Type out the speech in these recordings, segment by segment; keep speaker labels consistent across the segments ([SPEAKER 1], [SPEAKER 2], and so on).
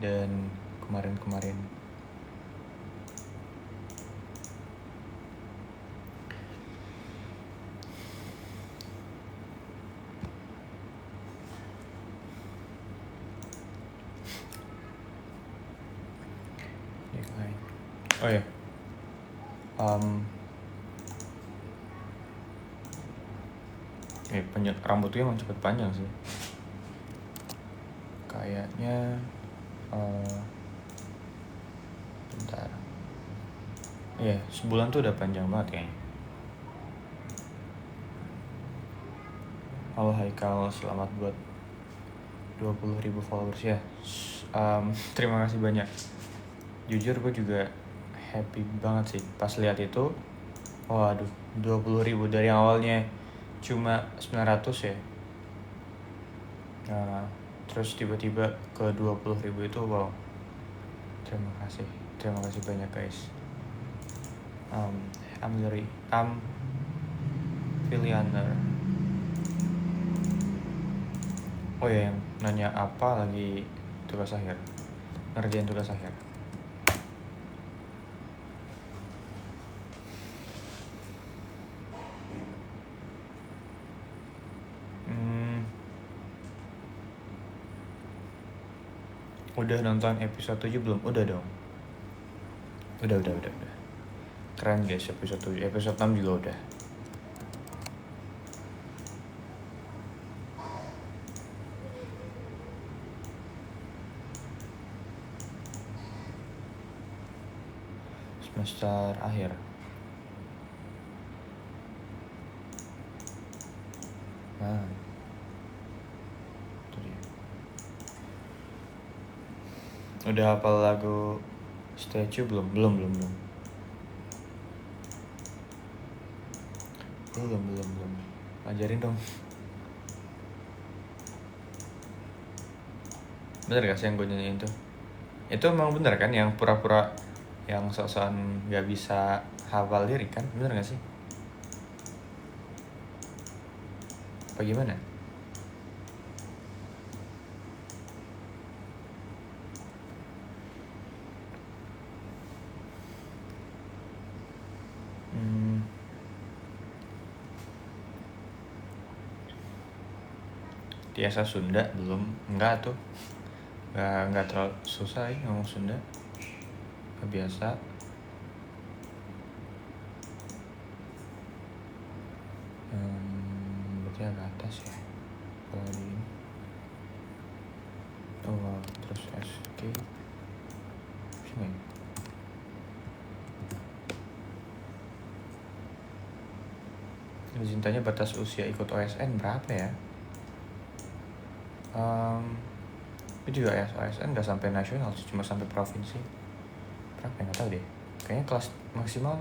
[SPEAKER 1] dan kemarin-kemarin. Oh ya, rambutnya emang cepet panjang sih. Kayaknya bentar. Iya, sebulan tuh udah panjang banget kayaknya. Halo Haikal, selamat buat 20.000 followers ya. Terima kasih banyak. Jujur gue juga happy banget sih pas lihat itu. Waduh, 20.000 dari awalnya cuma 900 ya. Nah, terus tiba-tiba ke 20.000 itu, wow. Terima kasih banyak guys. I'm Filianer. Oh ya, yang nanya apa lagi tugas akhir? Ngerjain tugas akhir. Udah nonton episode 7 belum? Udah dong. Udah. Keren guys episode 7. Episode 6 juga udah. Semester akhir. Nah, itu dia. Udah hafal lagu Statue belum? Belum. Ajarin dong. Bener gak sih yang gue nyanyiin tuh? Itu emang bener kan yang pura-pura yang sok-sokan gak bisa hafal lirik kan? Bener gak sih? Apa gimana? Biasa Sunda belum? Enggak tuh. Enggak terlalu susah ya ngomong Sunda. Biasa. Berarti agak atas ya. Kalau di ini. Oh, terus SK. Sini. Cintanya batas usia ikut OSN berapa ya? Itu juga ya, OSN nggak sampai nasional sih, cuma sampai provinsi. Berapa ya, nggak tahu deh. Kayaknya kelas maksimal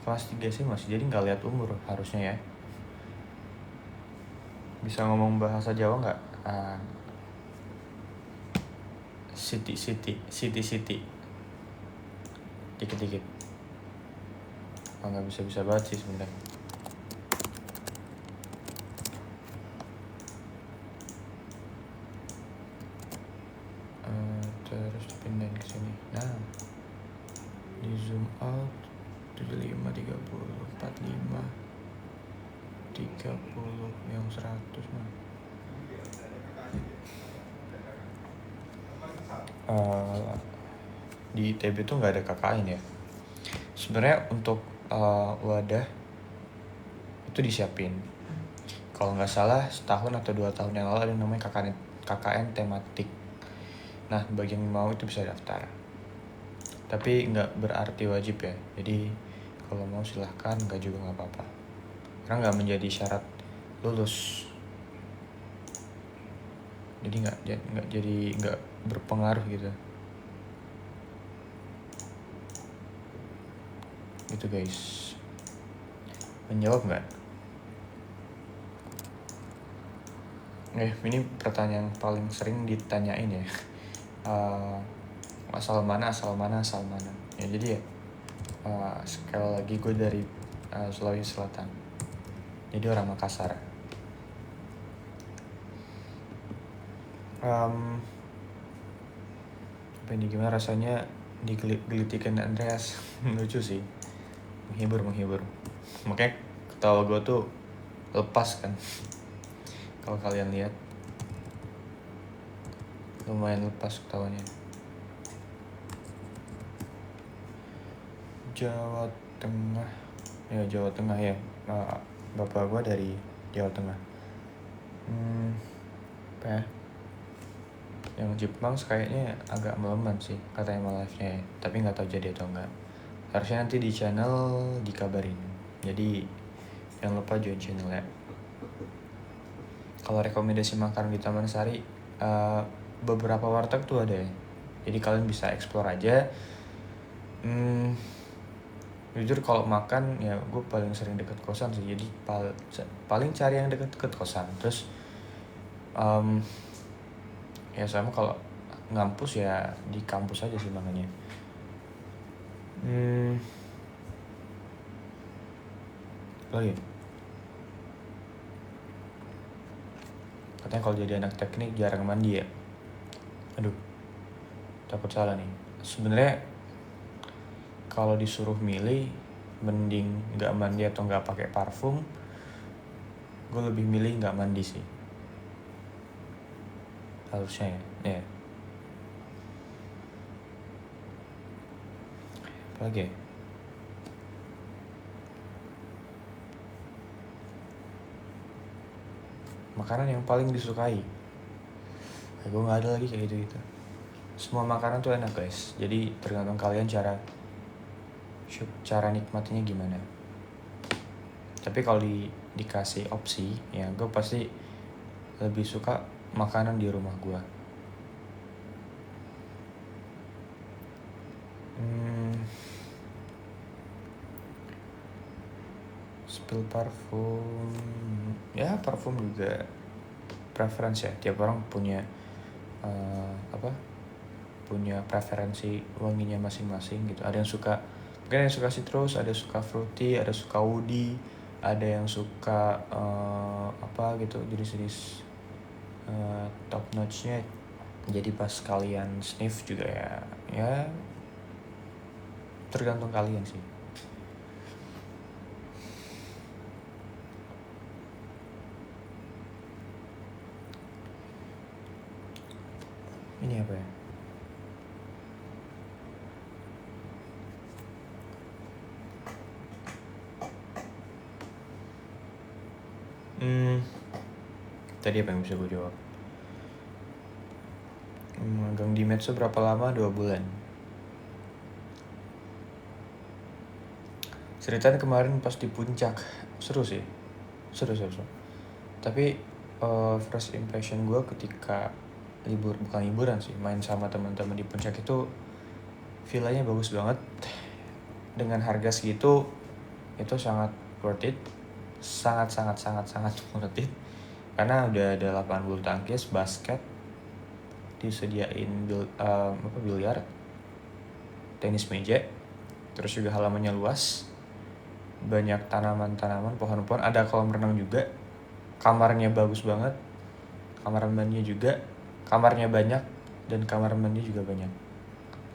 [SPEAKER 1] kelas 3 sih masih, jadi nggak lihat umur harusnya ya. Bisa ngomong bahasa Jawa nggak? City dikit. Nggak bisa banget sih sebenarnya. Terus dipindahin ke sini. Nah, di zoom out 75, 30, 45, 30, yang 100 mah. Di ITB tuh nggak ada KKN ya. Sebenarnya untuk wadah itu disiapin. Kalau nggak salah setahun atau 2 tahun yang lalu ada yang namanya KKN tematik. Nah, bagi yang mau itu bisa daftar. Tapi nggak berarti wajib ya. Jadi kalau mau silahkan, nggak juga nggak apa-apa. Karena nggak menjadi syarat lulus. Jadi nggak berpengaruh gitu. Gitu guys. Menjawab nggak? Ini pertanyaan paling sering ditanyain ya. Asal mana. Ya jadi ya, sekali lagi gue dari Sulawesi Selatan. Jadi orang Makassar. ini gimana rasanya digelitikan Andreas. Lucu sih, menghibur. Makanya ketawa gue tuh lepas kan. Kalau kalian lihat, lumayan lepas ketawanya. Jawa Tengah ya. Bapak gue dari Jawa Tengah. Apa ya? Yang Jepang kayaknya agak meleman sih katanya live-nya ya. Tapi nggak tahu jadi atau enggak. Harusnya nanti di channel dikabarin. Jadi jangan lupa join channel ya. Kalau rekomendasi makanan di Taman Sari, beberapa warteg tuh ada ya. Jadi kalian bisa explore aja. Jujur kalau makan ya gue paling sering deket kosan sih. Jadi paling cari yang deket kosan. Terus ya sama kalau ngampus ya di kampus aja sih makanya. Ya? Katanya kalau jadi anak teknik jarang mandi ya. Aduh, takut salah nih. Sebenarnya kalau disuruh milih, mending nggak mandi atau nggak pakai parfum, gue lebih milih nggak mandi sih. Harusnya ya. Apalagi ya? Makanan yang paling disukai. Gue nggak ada lagi kayak gitu. Semua makanan tuh enak guys. Jadi tergantung kalian cara nikmatinya gimana. Tapi kalau dikasih opsi, ya gue pasti lebih suka makanan di rumah gue. Spill parfum, ya parfum juga preferensi ya. Tiap orang punya punya preferensi wanginya masing-masing gitu. Ada yang suka, mungkin ada yang suka citrus, ada yang suka fruity, ada yang suka woody, ada yang suka gitu jenis-jenis top notch-nya. Jadi pas kalian sniff juga ya tergantung kalian sih. Ini apa ya? Tadi apa yang bisa gue jawab? Magang di Medso berapa lama? 2 bulan. Ceritanya kemarin pas di puncak, seru sih. Seru. Tapi first impression gue ketika bukan liburan sih, main sama teman-teman di puncak itu, villanya bagus banget. Dengan harga segitu, itu sangat worth it. Sangat worth it. Karena udah ada lapangan bulu tangkis, basket, disediain biliar, tenis meja, terus juga halamannya luas, banyak tanaman-tanaman, pohon-pohon, ada kolam renang juga, kamarnya bagus banget, kamar mandinya juga, kamarnya banyak dan kamar mandi juga banyak,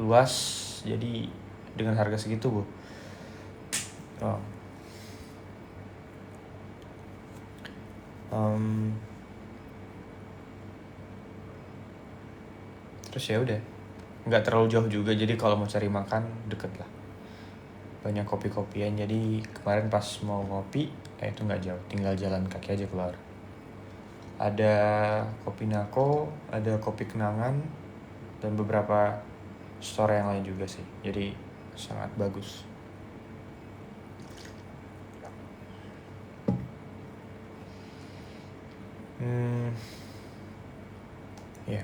[SPEAKER 1] luas. Jadi dengan harga segitu terus ya udah, nggak terlalu jauh juga, jadi kalau mau cari makan deket lah, banyak kopi-kopian. Jadi kemarin pas mau ngopi itu nggak jauh, tinggal jalan kaki aja keluar. Ada kopi Nako, ada kopi Kenangan, dan beberapa store yang lain juga sih. Jadi sangat bagus. Ya.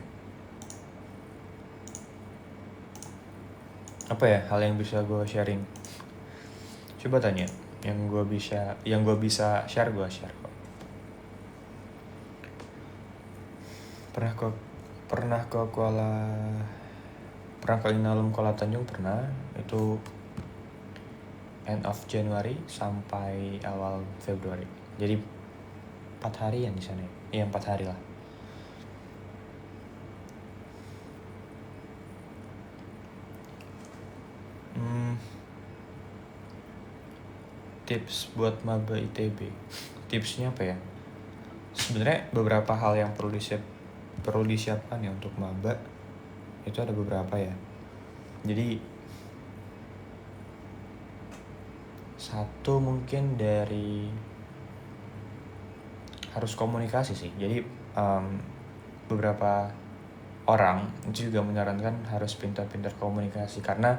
[SPEAKER 1] Apa ya hal yang bisa gue sharing? Coba tanya. Yang gue bisa share, gue share kok. Pernah ke Inalum Kuala Tanjung pernah. Itu end of Januari sampai awal Februari. Jadi 4 hari yang di sana. Iya, 4 hari lah. Tips buat maba ITB. Tipsnya apa ya? Sebenarnya beberapa hal yang perlu disiapkan ya untuk maba. Itu ada beberapa ya. Jadi satu mungkin dari harus komunikasi sih. Jadi beberapa orang itu juga menyarankan harus pintar-pintar komunikasi, karena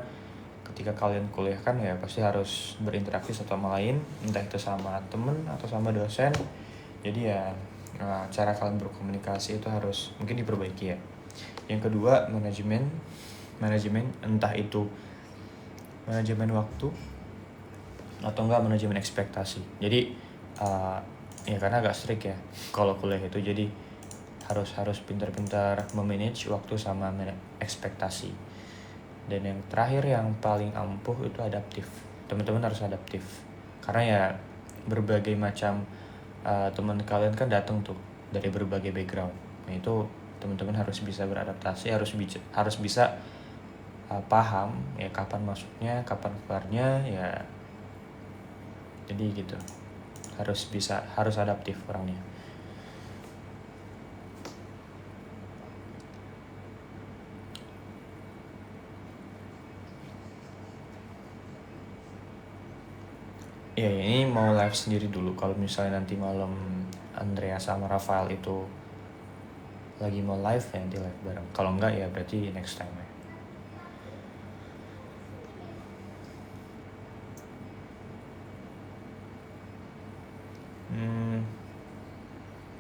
[SPEAKER 1] ketika kalian kuliah kan ya pasti harus berinteraksi satu sama lain, entah itu sama temen atau sama dosen. Jadi ya cara kalian berkomunikasi itu harus mungkin diperbaiki ya. Yang kedua, manajemen entah itu manajemen waktu atau enggak manajemen ekspektasi. Jadi ya karena agak strict ya kalau kuliah itu, jadi harus pintar-pintar memanage waktu sama ekspektasi. Dan yang terakhir yang paling ampuh itu adaptif. Teman-teman harus adaptif, karena ya berbagai macam teman kalian kan datang tuh dari berbagai background. Nah itu teman-teman harus bisa beradaptasi, harus bisa paham ya kapan masuknya, kapan keluarnya ya. Jadi gitu, harus adaptif orangnya. Ya ini mau live sendiri dulu. Kalau misalnya nanti malam Andrea sama Rafael itu lagi mau live ya nanti live bareng. Kalau enggak ya berarti next time ya.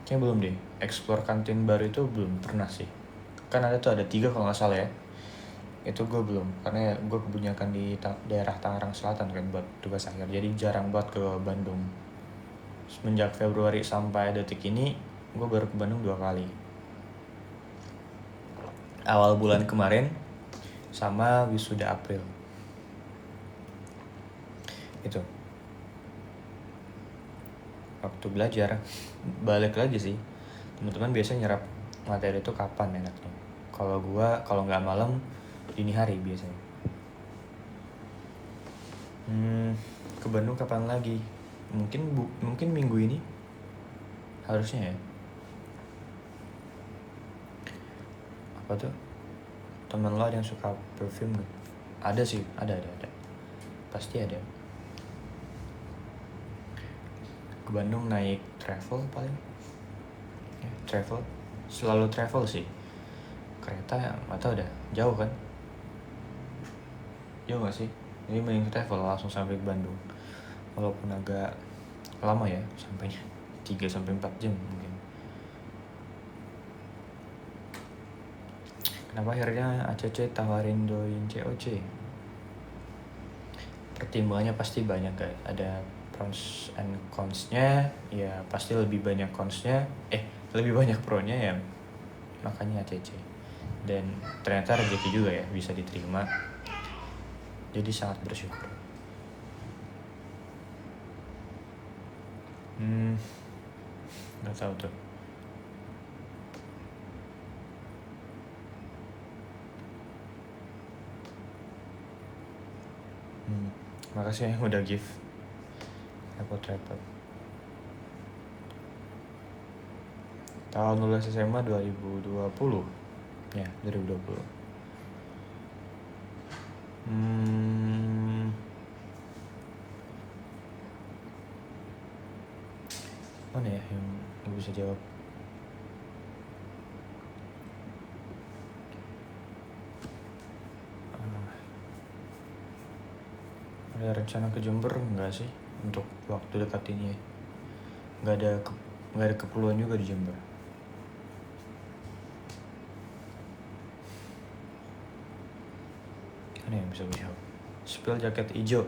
[SPEAKER 1] Kayaknya belum deh. Explore kantin baru itu belum pernah sih. Kan ada tuh, ada 3 kalau nggak salah ya. Itu gue belum, karena ya gue kebanyakan di daerah Tangerang Selatan kan buat tugas akhir. Jadi jarang buat ke Bandung. Semenjak Februari sampai detik ini gue baru ke Bandung 2 kali. Awal bulan kemarin sama wisuda April. Itu waktu belajar balik lagi sih. Teman-teman biasanya nyerap materi itu kapan enaknya? Kalau nggak malam, dini hari biasanya. Ke Bandung kapan lagi? Mungkin minggu ini harusnya ya. Apa tuh? Teman lo ada yang suka perfume gak? Ada sih, ada. Pasti ada. Ke Bandung naik travel paling. Ya, travel. Selalu travel sih. Kereta ya nggak tahu dah, jauh kan? Jauh nggak sih? Jadi mending travel langsung sampai ke Bandung. Walaupun agak lama ya sampainya, 3-4 jam mungkin. Kenapa akhirnya ACC tawarin join COC? Pertimbangannya pasti banyak guys. Ada pros and cons-nya. Ya pasti lebih banyak cons-nya. Lebih banyak pro-nya ya. Makanya ACC. Dan ternyata rezeki juga ya, bisa diterima. Jadi sangat bersyukur. Gak tahu tuh. Makasih ya udah give repot. Tahun lulus SMA 2020. Ya 2020. Mana ya yang gue bisa jawab? Ada rencana ke Jember enggak sih untuk waktu dekat ini ya? Nggak ada keperluan juga di Jember. Mana yang bisa gue jawab? Spill jaket hijau.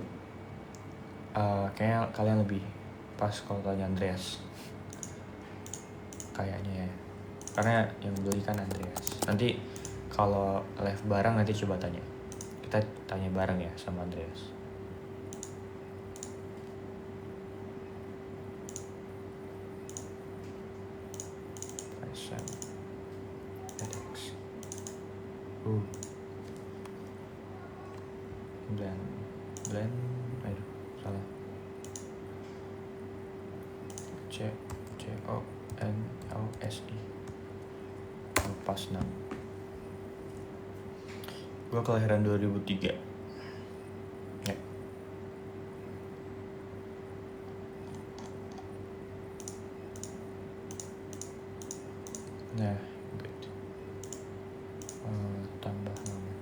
[SPEAKER 1] Kayaknya kalian lebih pas kalau tanya Andreas. Kayaknya ya. Karena yang beli kan Andreas. Nanti kalau live bareng nanti coba tanya. Kita tanya bareng ya sama Andreas. Blend, aduh salah. CONLSI. Kopasnam. Gue kelahiran 2003. Ya. Nah, good. Tambah nama.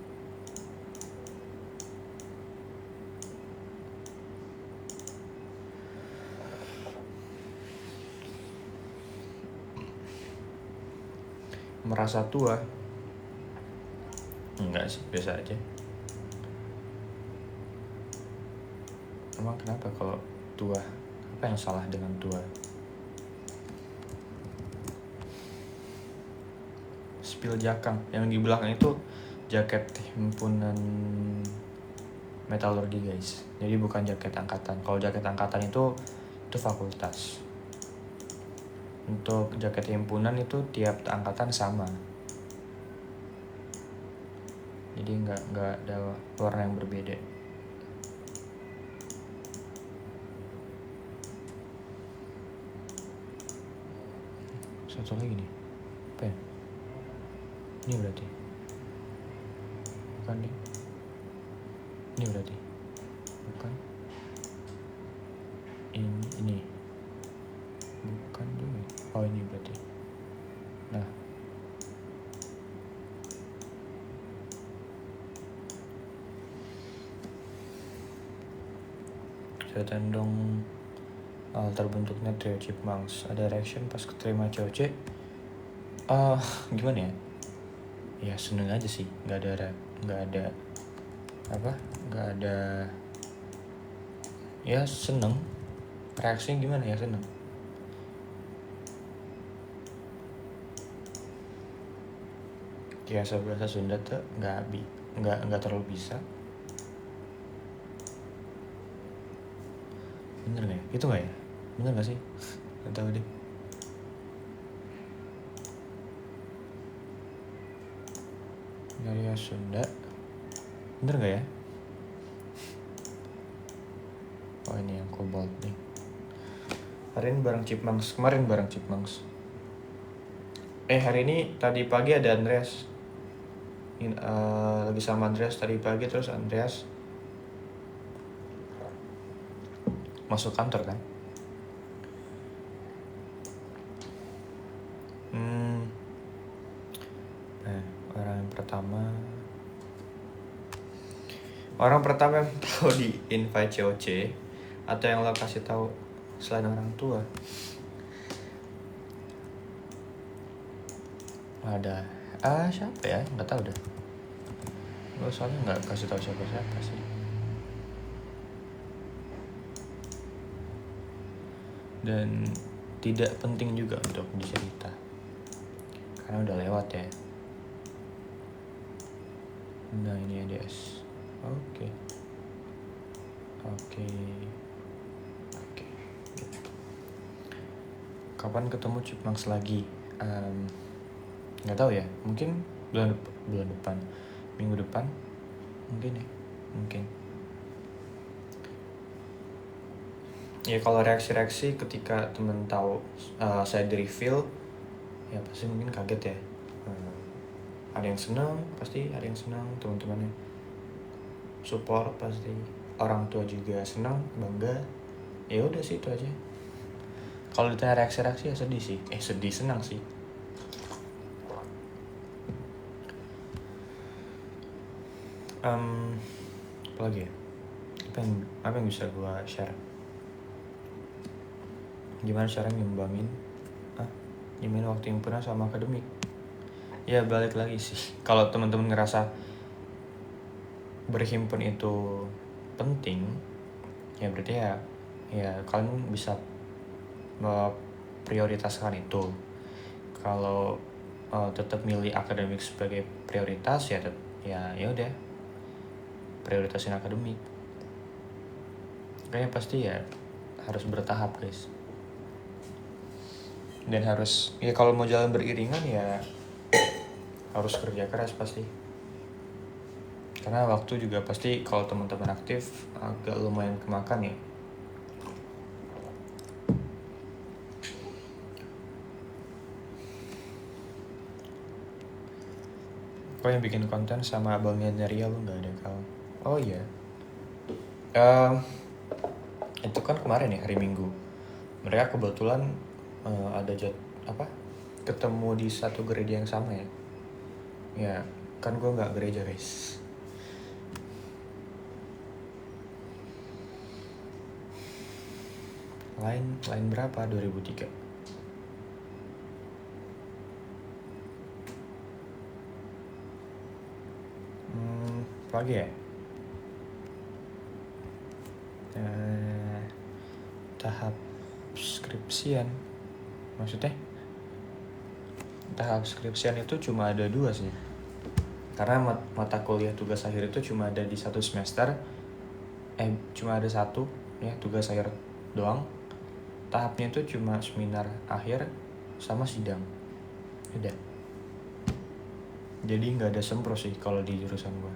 [SPEAKER 1] Merasa tua? Enggak sih, biasa aja. Emang kenapa kalau tua? Apa yang salah dengan tua? Spill Jakang. Yang di belakang itu jaket himpunan metalurgi guys. Jadi bukan jaket angkatan. Kalau jaket angkatan itu fakultas. Untuk jaket himpunan itu tiap angkatan sama. Jadi nggak ada warna yang berbeda. Satu lagi nih. Apa ya? Ini berarti. Bukan nih. Ini berarti. Bukan. Ini. Bukan juga. Oh, ini berarti. Nah. Saya tendong terbentuknya trio chipmunks. Ada reaction pas keterima COC. Gimana ya? Ya seneng aja sih. Nggak ada ya seneng. Reaksinya gimana ya, seneng. Biasa bahasa Sunda tuh nggak terlalu bisa. Bener nggak ya? Itu nggak ya? Bener nggak sih? Nggak tahu deh. Dari Sunda. Bener nggak ya? Oh, ini yang cobalt nih. Hari ini bareng Chipmunks. Kemarin bareng Chipmunks. Hari ini tadi pagi ada Andreas. Lagi sama Andreas tadi pagi, terus Andreas masuk kantor kan. Orang pertama yang tahu di invite COC atau yang lo kasih tahu selain orang tua ada siapa ya, nggak tahu dah. Lo soalnya nggak kasih tahu siapa sih. Dan tidak penting juga untuk dicerita karena udah lewat ya. Nah, ini ADS. Oke. Gitu. Kapan ketemu Chipmunks lagi? Nggak tahu ya. Mungkin bulan depan, minggu depan, mungkin. Ya kalau reaksi ketika temen tahu saya di reveal, ya pasti mungkin kaget ya. Ada yang senang, pasti ada yang senang, teman-temannya support pasti, orang tua juga senang, bangga. Ya udah sih, itu aja. Kalau ditanya reaksi ya sedih sih, senang sih. Apa lagi ya? Apa yang bisa gue share? Gimana cara ngimbangin waktu yang pernah sama akademik? Ya balik lagi sih, kalau teman-teman ngerasa berhimpun itu penting, ya berarti ya kalian bisa prioritaskan itu. Kalau tetap milih akademik sebagai prioritas, ya udah prioritasin akademik. Kayaknya pasti ya harus bertahap guys, dan harus ya kalau mau jalan beriringan ya harus kerja keras pasti. Karena waktu juga pasti kalau teman-teman aktif agak lumayan kemakan ya. Kok yang bikin konten sama abangnya Neria lu nggak ada kawan? Oh iya. Itu kan kemarin ya hari Minggu. Mereka kebetulan ada ketemu di satu gereja yang sama ya. Ya kan gue nggak gereja guys. Lain berapa 2003? Lagi ya? Tahap skripsian. Maksudnya? Tahap skripsian itu cuma ada 2 sih. Karena mata kuliah tugas akhir itu cuma ada di 1 semester. Cuma ada 1 ya tugas akhir doang. Tahapnya itu cuma seminar akhir sama sidang. Udah. Jadi nggak ada sempro sih kalau di jurusan gua.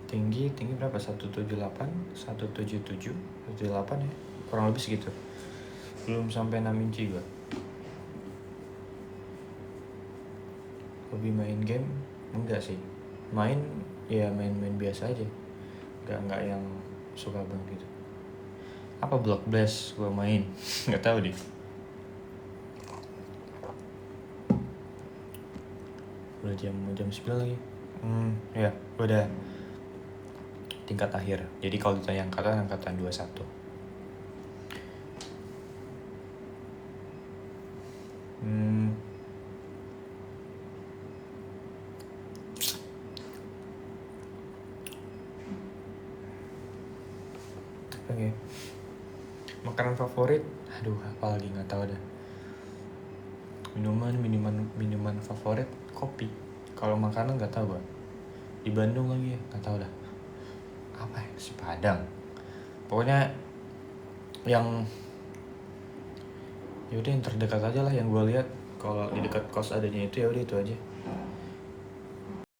[SPEAKER 1] Tinggi berapa? 178, 177, 178 ya. Kurang lebih segitu. Belum sampai 6 inci gua. Hobi main game? Enggak sih. Main biasa aja. Enggak yang suka banget gitu. Apa Block Blast gua main? Nggak tahu deh. Udah jam 9 lagi. Ya, udah tingkat akhir. Jadi kalau ditanya angkatan 21. Oke. Makanan favorit? Aduh, apa lagi nggak tahu dah. Minuman favorit kopi. Kalau makanan nggak tahu gua. Di Bandung lagi ya, nggak tahu dah. Apa ya? Si Padang. Pokoknya yang yaudah yang terdekat aja lah yang gue lihat. Kalau di dekat kos adanya itu ya udah itu aja.